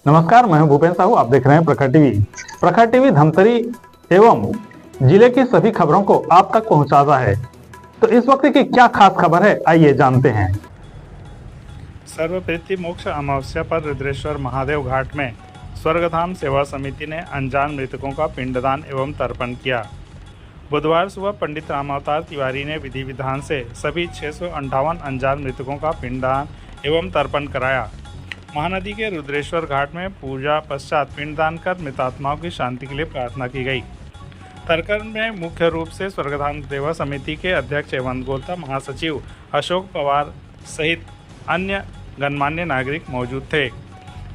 नमस्कार, मैं हूं भूपेन साहू। आप देख रहे हैं प्रखर टीवी। प्रखर टीवी धमतरी एवं जिले की सभी खबरों को आप तक पहुंचाता है। तो इस वक्त की क्या खास खबर है, आइए जानते हैं। सर्वप्रीति मोक्ष अमावस्या पर रुद्रेश्वर महादेव घाट में स्वर्गधाम सेवा समिति ने अनजान मृतकों का पिंडदान एवं तर्पण किया। बुधवार सुबह पंडित रामावतार तिवारी ने विधि विधान से सभी 658 अनजान मृतकों का पिंडदान एवं तर्पण कराया। महानदी के रुद्रेश्वर घाट में पूजा पश्चात पिंडदान कर मृतात्माओं की शांति के लिए प्रार्थना की गई। तर्पण में मुख्य रूप से स्वर्गधाम सेवा समिति के अध्यक्ष हेमंत गोलता, महासचिव अशोक पवार सहित अन्य गणमान्य नागरिक मौजूद थे।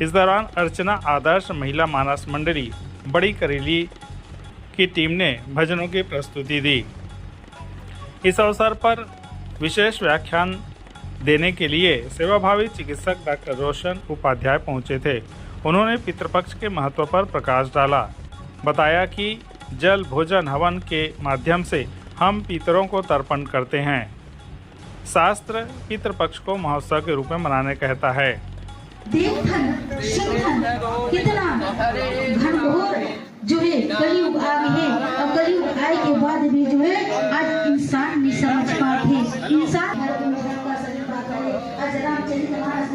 इस दौरान अर्चना आदर्श महिला मानस मंडली बड़ी करेली की टीम ने भजनों की प्रस्तुति दी। इस अवसर पर विशेष व्याख्यान देने के लिए सेवाभावी चिकित्सक डॉक्टर रोशन उपाध्याय पहुंचे थे। उन्होंने पितृपक्ष के महत्व पर प्रकाश डाला। बताया कि जल भोजन हवन के माध्यम से हम पितरों को तर्पण करते हैं। शास्त्र पितृपक्ष को महोत्सव के रूप में मनाने कहता है। देवधन, शिवधन, कितना घनघोर जो है कलयुग आ गए हैं। और कलयुग आए के बाद भी जो है आज इंसान नहीं समझ पाते। इंसान आज रामचरित मानस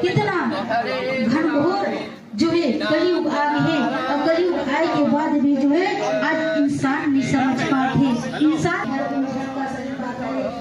कितना घनघोर जो है कलयुग आ गए हैं। और कलयुग आए के बाद भी जो है आज इंसान नहीं समझ पाते। इंसान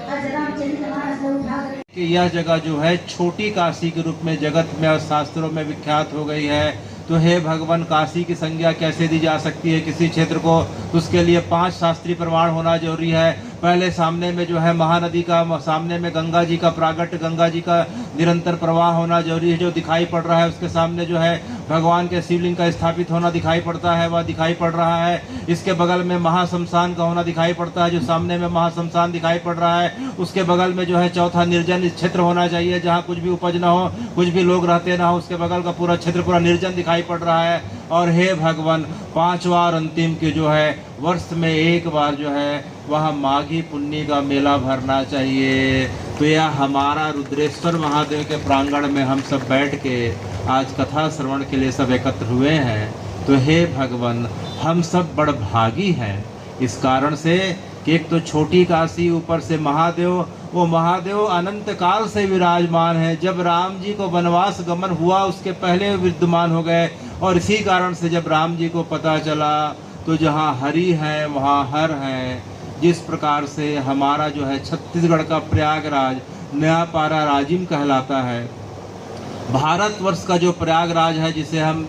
आज रामचरित मानस कि यह जगह जो है छोटी काशी के रूप में जगत में और शास्त्रों में विख्यात हो गई है। तो हे भगवान, काशी की संज्ञा कैसे दी जा सकती है किसी क्षेत्र को? तो उसके लिए 5 शास्त्रीय प्रमाण होना जरूरी है। पहले सामने में जो है महानदी का, सामने में गंगा जी का प्रागट्य, गंगा जी का निरंतर प्रवाह होना जरूरी है जो दिखाई पड़ रहा है। उसके सामने जो है भगवान के शिवलिंग का स्थापित होना दिखाई पड़ता है, वह दिखाई पड़ रहा है। इसके बगल में महाशमशान का होना दिखाई पड़ता है, जो सामने में महाशमशान दिखाई पड़ रहा है। उसके बगल में जो है चौथा निर्जन क्षेत्र होना चाहिए, जहाँ कुछ भी उपज ना हो, कुछ भी लोग रहते ना हो। उसके बगल का पूरा क्षेत्र पूरा निर्जन दिखाई पड़ रहा है। और हे भगवान, 5वां और अंतिम के जो है वर्ष में एक बार जो है वह माघी पुन्नी का मेला भरना चाहिए। तो यह हमारा रुद्रेश्वर महादेव के प्रांगण में हम सब बैठ के आज कथा श्रवण के लिए सब एकत्र हुए हैं। तो हे भगवान, हम सब बड़ भागी हैं इस कारण से कि एक तो छोटी काशी, ऊपर से महादेव, वो महादेव अनंत काल से विराजमान है। जब राम जी को वनवास गमन हुआ उसके पहले विद्यमान हो गए। और इसी कारण से जब राम जी को पता चला तो जहाँ हरि है वहाँ हर है। जिस प्रकार से हमारा जो है छत्तीसगढ़ का प्रयागराज नयापारा राजिम कहलाता है। भारतवर्ष का जो प्रयागराज है, जिसे हम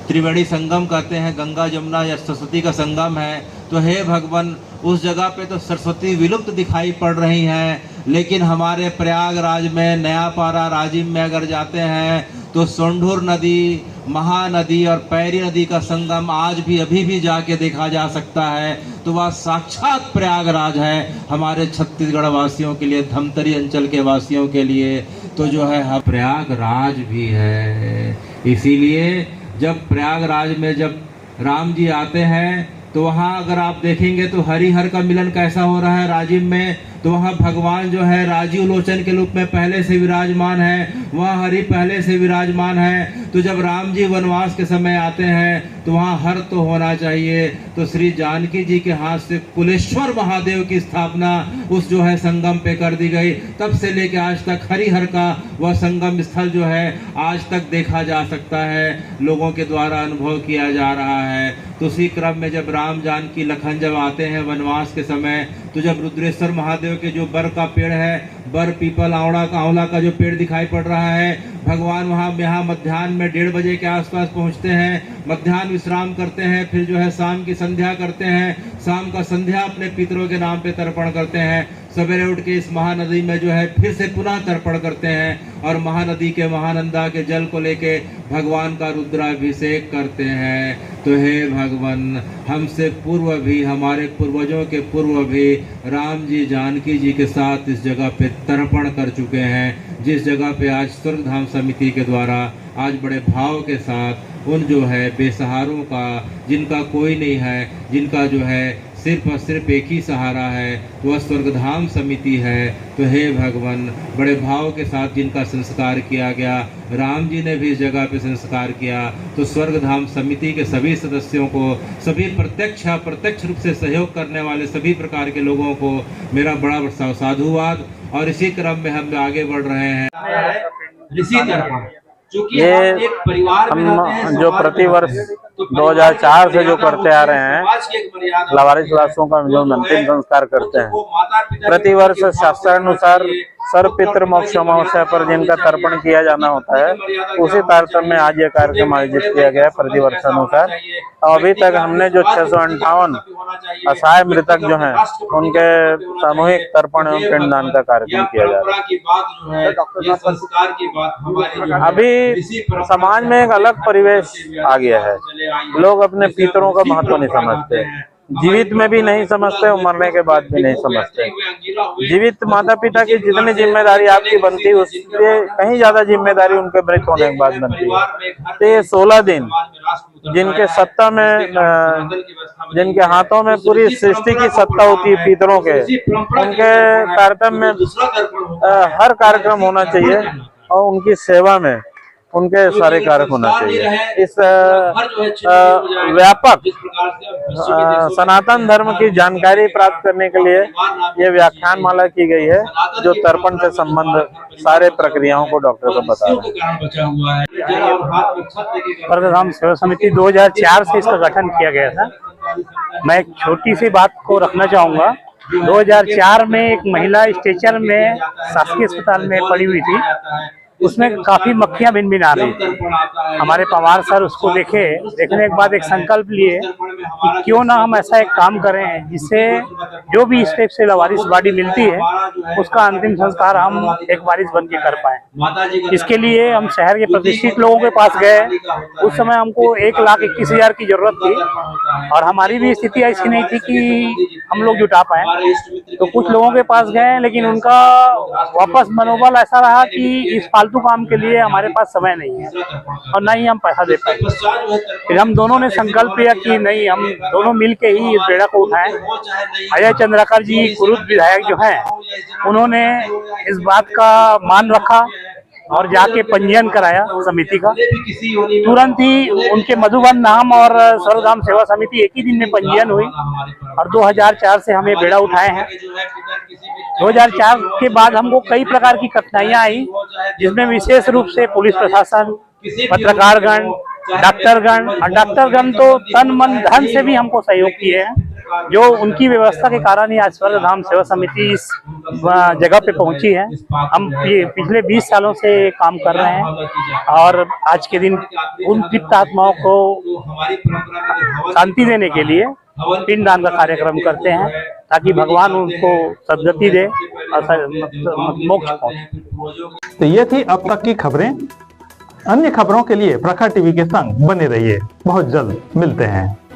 त्रिवेणी संगम कहते हैं, गंगा जमुना या सरस्वती का संगम है। तो हे भगवान, उस जगह पे तो सरस्वती विलुप्त दिखाई पड़ रही हैं, लेकिन हमारे प्रयागराज में नयापारा राजिम में अगर जाते हैं तो सोंढूर नदी, महानदी और पैरी नदी का संगम आज भी अभी भी जाके देखा जा सकता है। तो वह साक्षात प्रयागराज है हमारे छत्तीसगढ़ वासियों के लिए, धमतरी अंचल के वासियों के लिए। तो जो है प्रयागराज भी है। इसीलिए जब प्रयागराज में जब राम जी आते हैं तो वहाँ अगर आप देखेंगे तो हरिहर का मिलन कैसा हो रहा है राजिम में। तो वहाँ भगवान जो है राजीव लोचन के रूप में पहले से विराजमान है, वहाँ हरि पहले से विराजमान है। तो जब राम जी वनवास के समय आते हैं तो वहाँ हर तो होना चाहिए। तो श्री जानकी जी के हाथ से कुलेश्वर महादेव की स्थापना उस जो है संगम पे कर दी गई। तब से लेकर आज तक हरिहर का वह संगम स्थल जो है आज तक देखा जा सकता है, लोगों के द्वारा अनुभव किया जा रहा है। तो उसी क्रम में जब राम जानकी लखन जब आते हैं वनवास के समय, तो जब रुद्रेश्वर महादेव के जो बर का पेड़ है, बर पीपल आंवला का जो पेड़ दिखाई पड़ रहा है, भगवान यहाँ मध्याह्न में 1:30 बजे के आसपास पहुँचते हैं, मध्याह्न विश्राम करते हैं, फिर जो है शाम की संध्या करते हैं, शाम का संध्या अपने पितरों के नाम पे तर्पण करते हैं, सवेरे उठ के इस महानदी में जो है फिर से पुनः तर्पण करते हैं और महानदी के महानंदा के जल को लेके भगवान का रुद्राभिषेक करते हैं। तो हे भगवान, हमसे पूर्व भी, हमारे पूर्वजों के पूर्व भी राम जी जानकी जी के साथ इस जगह पे तर्पण कर चुके हैं, जिस जगह पे आज स्वर्गधाम समिति के द्वारा आज बड़े भाव के साथ उन जो है बेसहारों का, जिनका कोई नहीं है, जिनका जो है सिर्फ और सिर्फ एक ही सहारा है, वह स्वर्गधाम समिति है। तो हे भगवान, बड़े भाव के साथ जिनका संस्कार किया गया, राम जी ने भी इस जगह पे संस्कार किया, तो स्वर्गधाम समिति के सभी सदस्यों को, सभी प्रत्यक्ष रूप से सहयोग करने वाले सभी प्रकार के लोगों को मेरा बड़ा साधुवाद। और इसी क्रम में हम आगे बढ़ रहे हैं। इसी तरह ये हम जो प्रतिवर्ष 2004 से जो करते आ रहे हैं, लावारिस लाशों का जो अंतिम संस्कार करते हैं, प्रतिवर्ष शास्त्रानुसार सर्व पितृ मोक्ष अमावस्या पर जिनका तर्पण किया जाना होता है, उसी तारतम्य में आज ये कार्यक्रम आयोजित किया गया प्रतिवर्ष अनुसार। और अभी तक हमने जो 658 असहाय मृतक जो हैं उनके सामूहिक तर्पण एवं पिंडदान का कार्यक्रम किया जा रहा है। अभी समाज में एक अलग परिवेश आ गया है, लोग अपने पितरों का महत्व नहीं समझते, जीवित में भी नहीं समझते और मरने के बाद भी नहीं समझते। जीवित माता पिता की जितनी जिम्मेदारी आपकी बनती है, उससे कहीं ज्यादा जिम्मेदारी उनके मृत होने के बाद बनती है। तो ये 16 दिन जिनके सत्ता में, जिनके हाथों में पूरी सृष्टि की सत्ता होती है पितरों के, उनके तारतम्य में हर कार्यक्रम होना चाहिए और उनकी सेवा में उनके सारे कार्य होना चाहिए। इस व्यापक सनातन धर्म की जानकारी प्राप्त करने के लिए ये व्याख्यान माला की गई है, जो तर्पण से संबंध सारे प्रक्रियाओं को डॉक्टर को बता रहे हैं। स्वर्गधाम सेवा समिति 2004 से इसका गठन किया गया था। मैं एक छोटी सी बात को रखना चाहूँगा। 2004 में एक महिला स्ट्रेचर में शासकीय अस्पताल में पड़ी हुई थी, उसमें काफी मक्खियां भिन आ रही थी। हमारे पवार सर उसको देखने के बाद एक संकल्प लिए कि क्यों ना हम ऐसा एक काम करें जिससे जो भी इस टाइप से लावारिस बॉडी मिलती है उसका अंतिम संस्कार हम एक वारिस बन के कर पाए। इसके लिए हम शहर के प्रतिष्ठित लोगों के पास गए। उस समय हमको 1,21,000 की जरूरत थी और हमारी भी स्थिति ऐसी नहीं थी कि हम लोग जुटा पाए। तो कुछ लोगों के पास गए, लेकिन उनका वापस मनोबल ऐसा रहा कि इस फालतू काम के लिए हमारे पास समय नहीं है और ना ही हम पैसा दे पाए। फिर हम दोनों ने संकल्प लिया कि नहीं, हम दोनों मिलके ही इस बेड़ा को उठाएं। अजय चंद्राकर जी कुरुद विधायक जो हैं, उन्होंने इस बात का मान रखा और जाके पंजीयन कराया समिति का। तुरंत ही उनके मधुबन नाम और स्वर्गधाम सेवा समिति एक ही दिन में पंजीयन हुई और 2004 से हम ये बेड़ा उठाए हैं। 2004 के बाद हमको कई प्रकार की कठिनाइयां आई, जिसमें विशेष रूप से पुलिस प्रशासन, पत्रकारगण, डॉक्टरगण, और डॉक्टरगण तो तन मन धन से भी हमको सहयोग किए हैं। जो उनकी व्यवस्था के कारण ही आज स्वर्गधाम सेवा समिति इस जगह पे पहुंची है। हम ये पिछले 20 सालों से काम कर रहे हैं और आज के दिन उन तृप्त आत्माओं को शांति देने के लिए पिंडदान का कार्यक्रम करते हैं, ताकि भगवान उनको सद्गति दे और मोक्ष पहुंचे। तो ये थी अब तक की खबरें। अन्य खबरों के लिए प्रखर टीवी के संग बने रहिए। बहुत जल्द मिलते हैं।